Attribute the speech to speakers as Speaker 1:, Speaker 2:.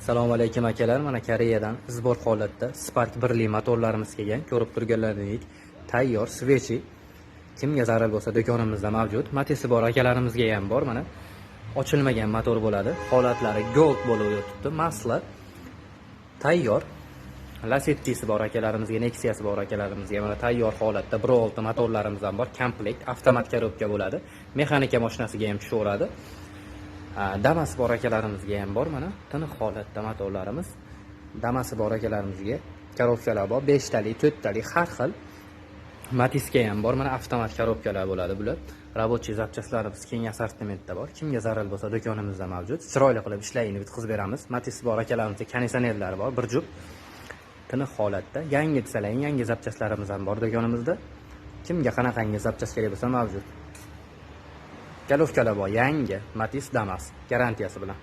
Speaker 1: Assalomu alaykum akalar. Mana Koreyadan izbor holatda Spark 1 li motorlarimiz kelgan. Ko'rib turganlaringizdek, tayyor svechi kimga zarar bo'lsa do'konimizda mavjud. Matisi bor akalarimizga ham bor. Mana ochilmagan motor bo'ladi. Holatlari gold bo'lib yotibdi. Masla tayyor. Lasettisi bor akalarimizga, Nexia'si bor akalarimizga. Mana tayyor holatda 1.6 motorlarimiz ham bor. Komplekt avtomat korobka bo'ladi. Mexanika mashinasiga ham tushaveradi. Damasi bor akalarimizga ham bor. Mana tiniq holatda motorlarimiz. Damasi bor akalarimizga korobkalar bor. 5 talik, 4 talik har xil. Matizga ham bor. Mana avtomat korobkalar bo'ladi bular. Рабочий zapchastlarimiz keng assortimentda bor. Kimga zarar bo'lsa do'konimizda mavjud. Chiroyli qilib ishlayini bitkazib beramiz. Matiz bor akalarimizga konditsionerlari bor. Bir jup tiniq holatda. Yangi desalang, yangi zapchastlarimiz ham bor do'konimizda. Kimga qanaqangi zapchast kerak bo'lsa mavjud. Galovkalar bor, yangi Matiz Damas garantiyasi bilan.